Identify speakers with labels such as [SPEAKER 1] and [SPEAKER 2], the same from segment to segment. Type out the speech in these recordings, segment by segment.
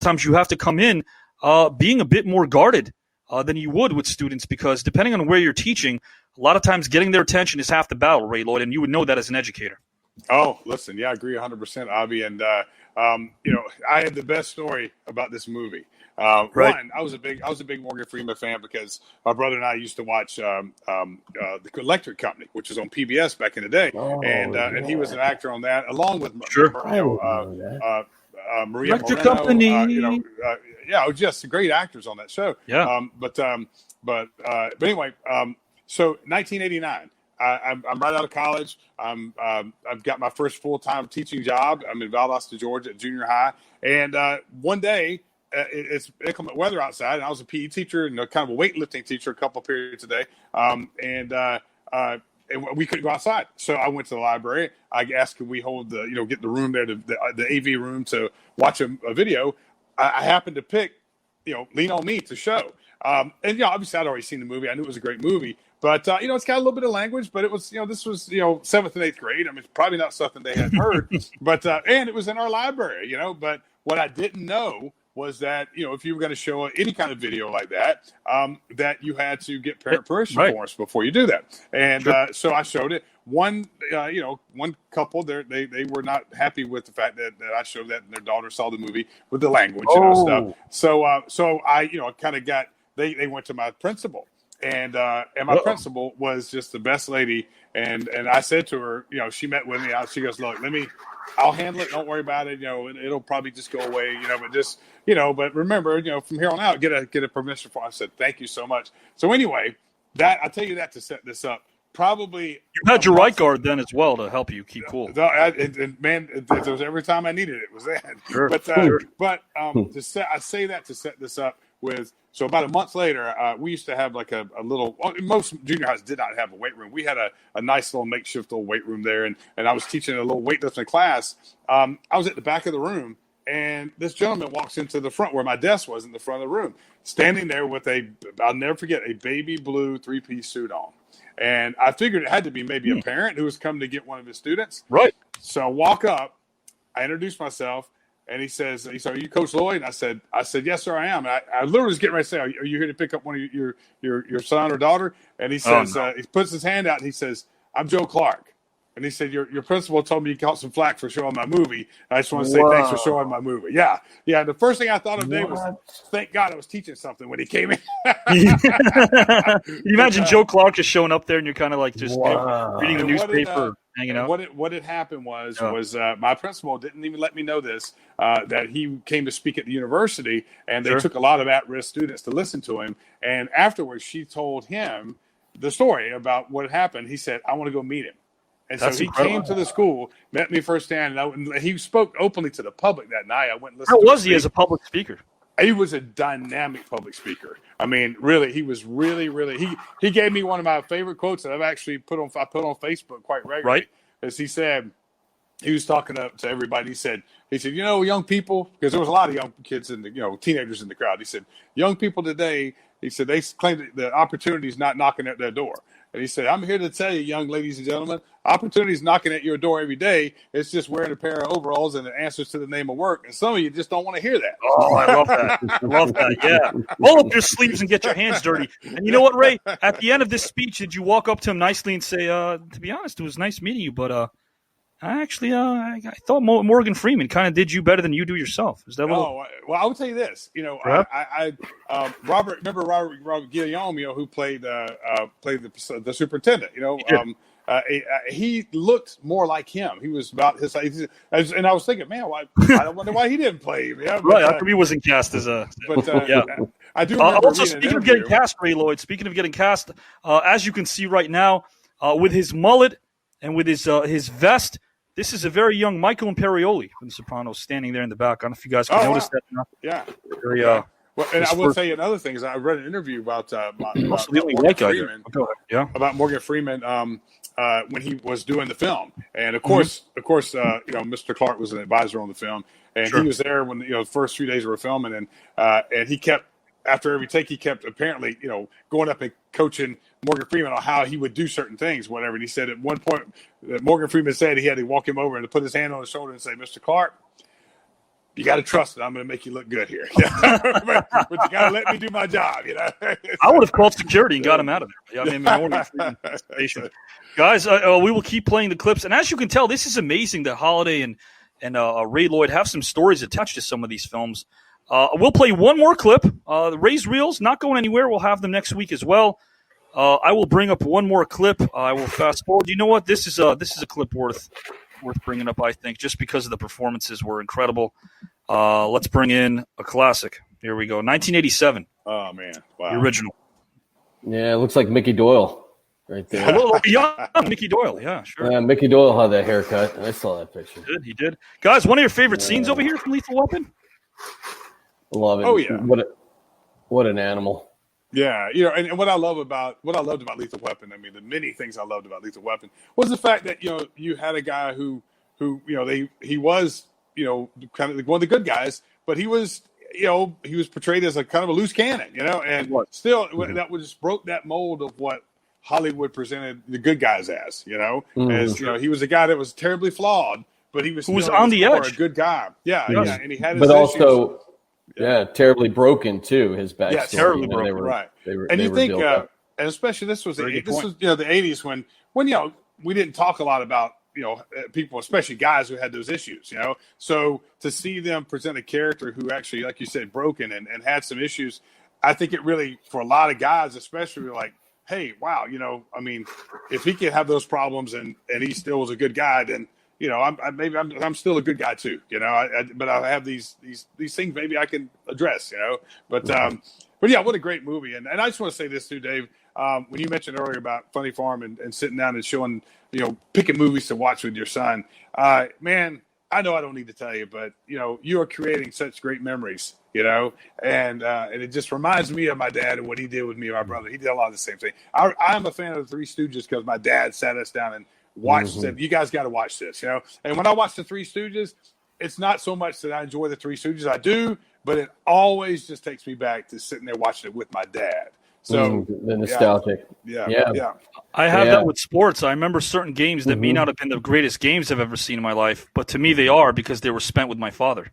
[SPEAKER 1] times you have to come in being a bit more guarded than you would with students, because depending on where you're teaching, a lot of times getting their attention is half the battle, Ray Lloyd, and you would know that as an educator.
[SPEAKER 2] Oh, listen, yeah, I agree 100%, Avi. And, I had the best story about this movie.
[SPEAKER 1] Right.
[SPEAKER 2] One, I was a big Morgan Freeman fan because my brother and I used to watch the Electric Company, which was on PBS back in the day, and he was an actor on that, along with Maria
[SPEAKER 1] Electric
[SPEAKER 2] Moreno,
[SPEAKER 1] Company.
[SPEAKER 2] Just great actors on that show.
[SPEAKER 1] Yeah.
[SPEAKER 2] But anyway, so 1989. I'm right out of college. I've got my first full-time teaching job. I'm in Valdosta, Georgia, at junior high. And one day, it's inclement weather outside, and I was a PE teacher and kind of a weightlifting teacher a couple of periods a day. And we couldn't go outside, so I went to the library. I asked, could we hold get the room there, the AV room, to watch a video. I happened to pick, Lean on Me to show. And obviously I'd already seen the movie. I knew it was a great movie. But, it's got a little bit of language, but it was, this was, 7th and 8th grade. I mean, it's probably not something they had heard, but, and it was in our library, but what I didn't know was that, if you were going to show any kind of video like that, that you had to get parent permission for us before you do that. And so I showed it. One couple, they were not happy with the fact that I showed that, and their daughter saw the movie with the language stuff. So I, kind of they went to my principal. And my principal was just the best lady. And I said to her, she met with me. She goes, look, I'll handle it. Don't worry about it. It'll probably just go away, but just, but remember, from here on out, get a permission form. I said, thank you so much. So anyway, I tell you that to set this up. Probably
[SPEAKER 1] you had your right guard then as well to help you keep cool.
[SPEAKER 2] Man, it was every time I needed it. It was that.
[SPEAKER 1] Sure.
[SPEAKER 2] But I say that to set this up with. So about a month later, we used to have like a little. Most junior highs did not have a weight room. We had a nice little makeshift little weight room there, and I was teaching a little weightlifting class. I was at the back of the room, and this gentleman walks into the front where my desk was, in the front of the room, standing there with I'll never forget, a baby blue 3-piece suit on. And I figured it had to be maybe a parent who was coming to get one of his students.
[SPEAKER 1] Right.
[SPEAKER 2] So I walk up, I introduce myself, and he says, "Are you Coach Lloyd?" And I said, "Yes, sir, I am." And I literally was getting ready to say, "Are you here to pick up one of your son or daughter?" And he says, he puts his hand out and he says, "I'm Joe Clark." And he said, your principal told me you caught some flack for showing my movie. I just want to say thanks for showing my movie. Yeah. The first thing I thought of today was, thank God I was teaching something when he came in.
[SPEAKER 1] You imagine Joe Clark just showing up there, and you're kind of like just reading the newspaper, hanging out.
[SPEAKER 2] What had happened was my principal didn't even let me know this, that he came to speak at the university, and they took a lot of at-risk students to listen to him. And afterwards, she told him the story about what had happened. He said, "I want to go meet him." And
[SPEAKER 1] That's
[SPEAKER 2] so he came to the school, met me firsthand, and he spoke openly to the public that night. I went and listened.
[SPEAKER 1] How was he as a public speaker?
[SPEAKER 2] He was a dynamic public speaker. I mean, really, he was really. He gave me one of my favorite quotes that I've actually put on Facebook quite regularly.
[SPEAKER 1] Right.
[SPEAKER 2] As he said, he was talking to everybody. He said, young people, because there was a lot of young kids and teenagers in the crowd. He said, young people today, he said, they claim that the opportunity is not knocking at their door. And he said, I'm here to tell you, young ladies and gentlemen, opportunity is knocking at your door every day. It's just wearing a pair of overalls and the answers to the name of work. And some of you just don't want to hear that.
[SPEAKER 1] Oh, I love that. I love that. Yeah. Roll up your sleeves and get your hands dirty. And you know what, Ray? At the end of this speech, did you walk up to him nicely and say, to be honest, it was nice meeting you, but I thought Morgan Freeman kind of did you better than you do yourself. Is that
[SPEAKER 2] well, I would tell you this. Robert Guillaume, who played the superintendent. He looked more like him. He was about his age, and I was thinking, man, I wonder why he didn't play him. Yeah,
[SPEAKER 1] right. How come he wasn't cast as a? But yeah.
[SPEAKER 2] I do.
[SPEAKER 1] Also, speaking of getting cast, Ray Lloyd. Speaking of getting cast, as you can see right now, with his mullet and with his vest. This is a very young Michael Imperioli from The Sopranos standing there in the back. I don't know if you guys can notice that.
[SPEAKER 2] Yeah.
[SPEAKER 1] Very,
[SPEAKER 2] well, and I will tell you another thing is I read an interview about Morgan Freeman when he was doing the film, and of course, Mr. Clark was an advisor on the film, and he was there when the first few days we were filming, and he kept. After every take, he kept apparently, going up and coaching Morgan Freeman on how he would do certain things, whatever. And he said at one point, Morgan Freeman said he had to walk him over and to put his hand on his shoulder and say, Mr. Clark, you got to trust that I'm going to make you look good here. but you got to let me do my job,
[SPEAKER 1] I would have called security and got him out of there. I mean, guys, we will keep playing the clips. And as you can tell, this is amazing that Holiday and Ray Lloyd have some stories attached to some of these films. We'll play one more clip. Ray's Reels, not going anywhere. We'll have them next week as well. I will bring up one more clip. I will fast forward. You know what? This is a clip worth bringing up, I think, just because of the performances were incredible. Let's bring in a classic. Here we go. 1987.
[SPEAKER 2] Oh, man. Wow.
[SPEAKER 1] The original.
[SPEAKER 3] Yeah, it looks like Mickey Doyle right there.
[SPEAKER 1] A little beyond Mickey Doyle. Yeah, sure.
[SPEAKER 3] Yeah, Mickey Doyle had that haircut. I saw that picture.
[SPEAKER 1] He did. Guys, one of your favorite scenes over here from Lethal Weapon?
[SPEAKER 3] Love it.
[SPEAKER 2] Oh, yeah.
[SPEAKER 3] What an animal.
[SPEAKER 2] Yeah, and what I loved about Lethal Weapon, I mean, the many things I loved about Lethal Weapon was the fact that, you had a guy who he was, kind of one of the good guys, but he was portrayed as a kind of a loose cannon, and still that just broke that mold of what Hollywood presented the good guys as, as, he was a guy that was terribly flawed, but he was
[SPEAKER 1] who was on the edge,
[SPEAKER 2] a good guy. Yeah, and he had his
[SPEAKER 3] but
[SPEAKER 2] issues.
[SPEAKER 3] Also, terribly broken too. His backstory.
[SPEAKER 2] Yeah, terribly broken. Right. And you think, and especially this was the 80s when we didn't talk a lot about people, especially guys who had those issues. So to see them present a character who actually, like you said, broken and had some issues, I think it really, for a lot of guys, especially, like, hey, wow, I mean, if he could have those problems and he still was a good guy, then. I'm still a good guy too, but I have these things maybe I can address, but yeah, what a great movie. And I just want to say this too, Dave, when you mentioned earlier about Funny Farm and sitting down and showing, picking movies to watch with your son, man, I know I don't need to tell you, but you are creating such great memories, and it just reminds me of my dad and what he did with me and my brother. He did a lot of the same thing. I'm a fan of the Three Stooges because my dad sat us down and watched it. You guys got to watch this, And when I watch the Three Stooges, it's not so much that I enjoy the Three Stooges. I do, but it always just takes me back to sitting there watching it with my dad. So
[SPEAKER 3] the nostalgic.
[SPEAKER 2] Yeah.
[SPEAKER 1] I have that with sports. I remember certain games that may not have been the greatest games I've ever seen in my life, but to me they are because they were spent with my father.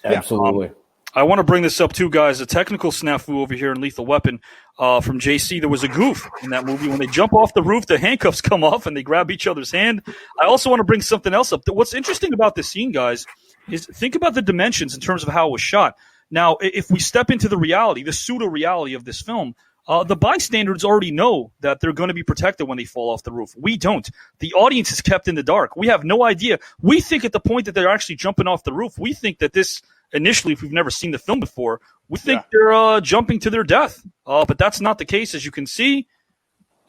[SPEAKER 3] Absolutely.
[SPEAKER 1] I want to bring this up too, guys. A technical snafu over here in Lethal Weapon from JC. There was a goof in that movie. When they jump off the roof, the handcuffs come off and they grab each other's hand. I also want to bring something else up. What's interesting about this scene, guys, is think about the dimensions in terms of how it was shot. Now, if we step into the reality, the pseudo-reality of this film, the bystanders already know that they're going to be protected when they fall off the roof. We don't. The audience is kept in the dark. We have no idea. We think at the point that they're actually jumping off the roof, we think that this – initially, if we've never seen the film before, we think they're jumping to their death. But that's not the case, as you can see.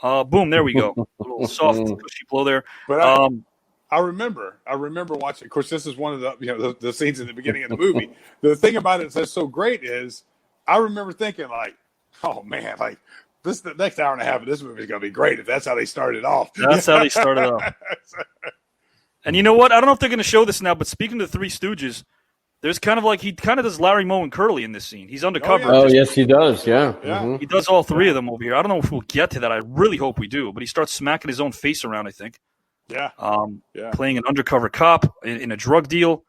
[SPEAKER 1] Boom, there we go. A little soft, cushy blow there.
[SPEAKER 2] But I remember watching. Of course, this is one of the scenes in the beginning of the movie. The thing about it that's so great is I remember thinking, like, oh man, like this the next hour and a half of this movie is going to be great if that's how they started off.
[SPEAKER 1] That's how they started off. And you know what? I don't know if they're going to show this now, but speaking of the Three Stooges. There's kind of like he kind of does Larry Moe and Curly in this scene. He's undercover.
[SPEAKER 3] Oh, yes, he does. Yeah.
[SPEAKER 1] He does all three of them over here. I don't know if we'll get to that. I really hope we do. But he starts smacking his own face around, I think.
[SPEAKER 2] Yeah.
[SPEAKER 1] Playing an undercover cop in a drug deal.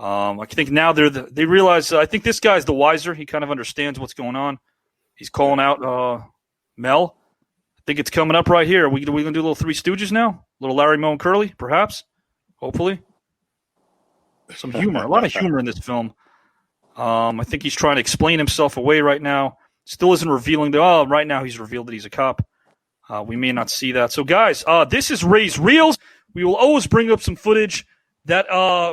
[SPEAKER 1] I think now they realize. I think this guy's the wiser. He kind of understands what's going on. He's calling out Mel. I think it's coming up right here. Are we going to do a little Three Stooges now? A little Larry Moe and Curly, perhaps? Hopefully. Some humor, a lot of humor in this film. I think he's trying to explain himself away right now. Still isn't revealing right now he's revealed that he's a cop. We may not see that. So, guys, this is Ray's Reels. We will always bring up some footage that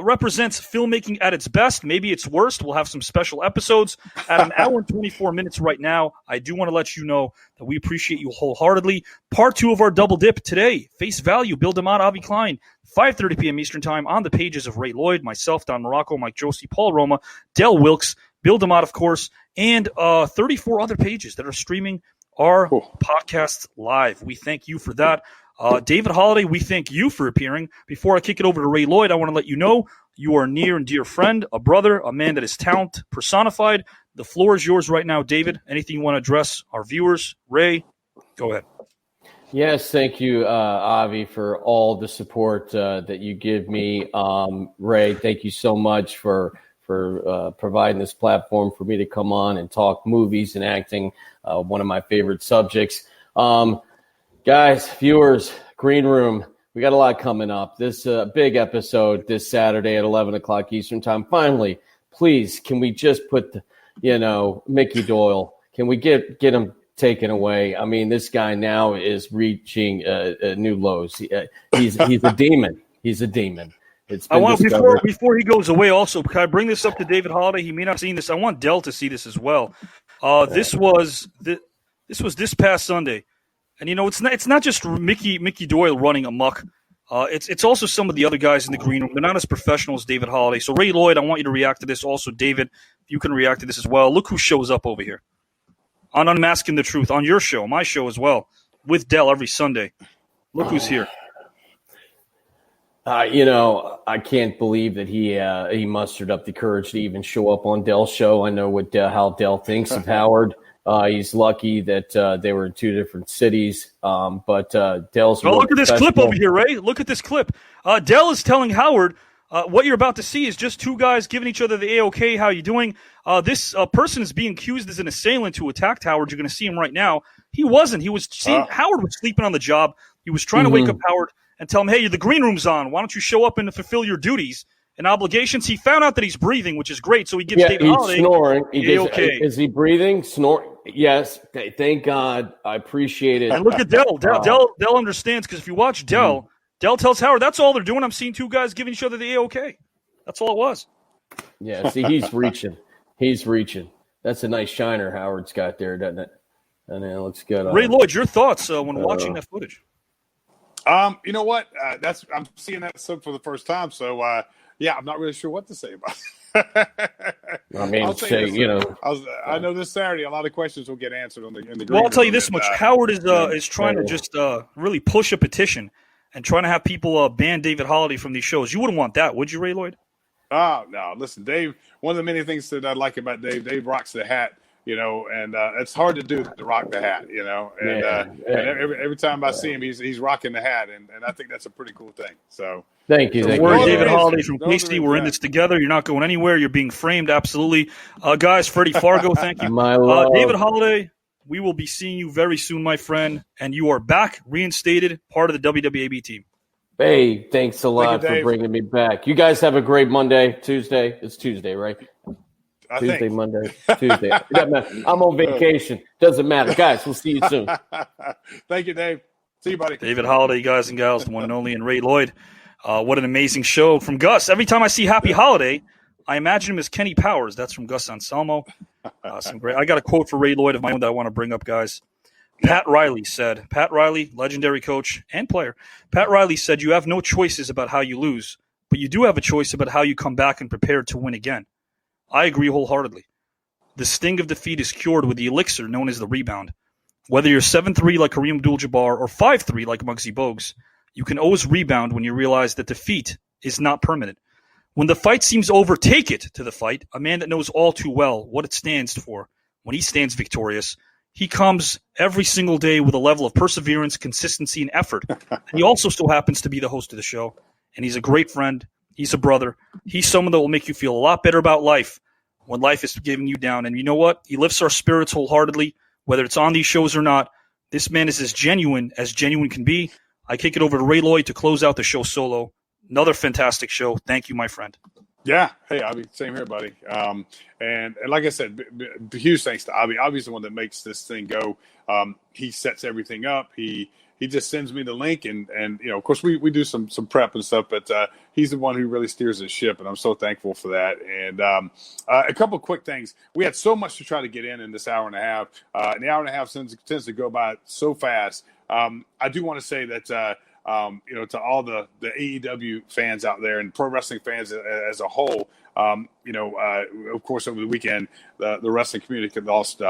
[SPEAKER 1] represents filmmaking at its best. Maybe its worst. We'll have some special episodes at an hour and 24 minutes right now. I do want to let you know that we appreciate you wholeheartedly. Part 2 of our double dip today. Face Value, Bill DeMott, Avi Klein. 5:30 p.m. Eastern Time on the pages of Ray Lloyd, myself, Don Morocco, Mike Josie, Paul Roma, Del Wilkes, Bill DeMott, of course, and 34 other pages that are streaming our podcasts live. We thank you for that. David Holiday, we thank you for appearing. Before I kick it over to Ray Lloyd, I want to let you know you are a near and dear friend, a brother, a man that is talent personified. The floor is yours right now, David. Anything you want to address our viewers? Ray, go ahead.
[SPEAKER 3] Yes, thank you, Avi, for all the support that you give me. Ray, thank you so much for for providing this platform for me to come on and talk movies and acting, one of my favorite subjects. Guys, viewers, Green Room, we got a lot coming up. This big episode this Saturday at 11 o'clock Eastern Time. Finally, please, can we just put, Mickey Doyle, can we get him taken away? I mean, this guy now is reaching new lows. He's a demon. He's a demon.
[SPEAKER 1] I want before he goes away. Also, can I bring this up to David Holiday? He may not have seen this. I want Dell to see this as well. This was this past Sunday, and it's not just Mickey Doyle running amok. It's also some of the other guys in the green room. They're not as professional as David Holiday. So Ray Lloyd, I want you to react to this. Also, David, you can react to this as well. Look who shows up over here on Unmasking the Truth on your show, my show as well, with Dell every Sunday. Look who's here.
[SPEAKER 3] I can't believe that he mustered up the courage to even show up on Dell's show. I know how Dell thinks of Howard. He's lucky that they were in two different cities. But Dell's.
[SPEAKER 1] Oh, look at this clip over here, Ray. Look at this clip. Dell is telling Howard what you're about to see is just two guys giving each other the A-OK. How you doing? This person is being accused as an assailant who attacked Howard. You're going to see him right now. He wasn't. He was Howard was sleeping on the job. He was trying to wake up Howard and tell him, hey, the green room's on. Why don't you show up and fulfill your duties and obligations? He found out that he's breathing, which is great. So he gives David Holiday
[SPEAKER 3] snoring.
[SPEAKER 1] A-OK.
[SPEAKER 3] Is he breathing? Snoring? Yes. Thank God. I appreciate it.
[SPEAKER 1] And look at Dell. Dell understands, because if you watch Dell, Dell tells Howard, that's all they're doing. I'm seeing two guys giving each other the A-OK. That's all it was.
[SPEAKER 3] Yeah, see, he's reaching. He's reaching. That's a nice shiner Howard's got there, doesn't it? And it looks good.
[SPEAKER 1] Ray Lloyd, your thoughts when watching that footage?
[SPEAKER 2] You know what? I'm seeing that for the first time. So, I'm not really sure what to say about it.
[SPEAKER 3] I mean,
[SPEAKER 2] I know this Saturday a lot of questions will get answered in the green
[SPEAKER 1] Well, I'll tell you
[SPEAKER 2] room,
[SPEAKER 1] this much: Howard is trying to just really push a petition and trying to have people ban David Holiday from these shows. You wouldn't want that, would you, Ray Lloyd?
[SPEAKER 2] Oh no! Listen, Dave. One of the many things that I like about Dave, Dave rocks the hat. And it's hard to do to rock the hat. And every time I see him, he's rocking the hat, and I think that's a pretty cool thing. So.
[SPEAKER 3] Thank you.
[SPEAKER 1] We're David Holiday from Casey. We're in this together. You're not going anywhere. You're being framed. Absolutely. Guys, Freddie Fargo, thank you.
[SPEAKER 3] My love.
[SPEAKER 1] David Holiday, we will be seeing you very soon, my friend. And you are back, reinstated, part of the WWAB team.
[SPEAKER 3] Hey, thanks a lot for bringing me back. You guys have a great Monday, Tuesday. It's Tuesday, right? Tuesday, Monday, Tuesday. I'm on vacation. Doesn't matter. Guys, we'll see you soon.
[SPEAKER 2] Thank you, Dave. See you, buddy.
[SPEAKER 1] David Holiday, guys and gals, the one and only, and Ray Lloyd. What an amazing show from Gus. Every time I see Happy Holiday, I imagine him as Kenny Powers. That's from Gus Anselmo. Some great. I got a quote for Ray Lloyd of my own that I want to bring up, guys. Pat Riley, legendary coach and player. Pat Riley said, you have no choices about how you lose, but you do have a choice about how you come back and prepare to win again. I agree wholeheartedly. The sting of defeat is cured with the elixir known as the rebound. Whether you're 7'3" like Kareem Abdul-Jabbar or 5'3" like Muggsy Bogues, you can always rebound when you realize that defeat is not permanent. When the fight seems over, take it to the fight. A man that knows all too well what it stands for. When he stands victorious, he comes every single day with a level of perseverance, consistency, and effort. And he also still happens to be the host of the show. And he's a great friend. He's a brother. He's someone that will make you feel a lot better about life when life is giving you down. And you know what? He lifts our spirits wholeheartedly, whether it's on these shows or not. This man is as genuine can be. I kick it over to Ray Lloyd to close out the show solo. Another fantastic show. Thank you, my friend.
[SPEAKER 2] Yeah. Hey, Avi, same here, buddy. And like I said, huge thanks to Avi. Avi's the one that makes this thing go. He sets everything up. He just sends me the link, and of course we do some prep and stuff, but he's the one who really steers the ship, and I'm so thankful for that. And a couple of quick things. We had so much to try to get in this hour and a half. And the hour and a half tends to go by so fast. I do want to say that to all the AEW fans out there and pro wrestling fans as a whole, of course over the weekend the wrestling community lost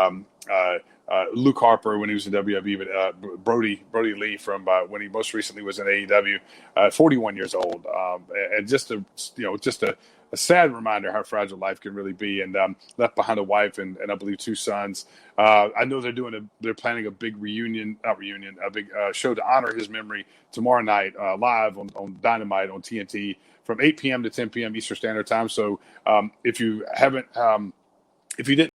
[SPEAKER 2] Luke Harper when he was in WWE, but Brody Lee from when he most recently was in AEW, 41 years old, and just a sad reminder how fragile life can really be. And left behind a wife and I believe two sons. I know they're planning a big a big show to honor his memory tomorrow night live on Dynamite on TNT from 8 p.m. to 10 p.m. Eastern Standard Time. So if you haven't, if you didn't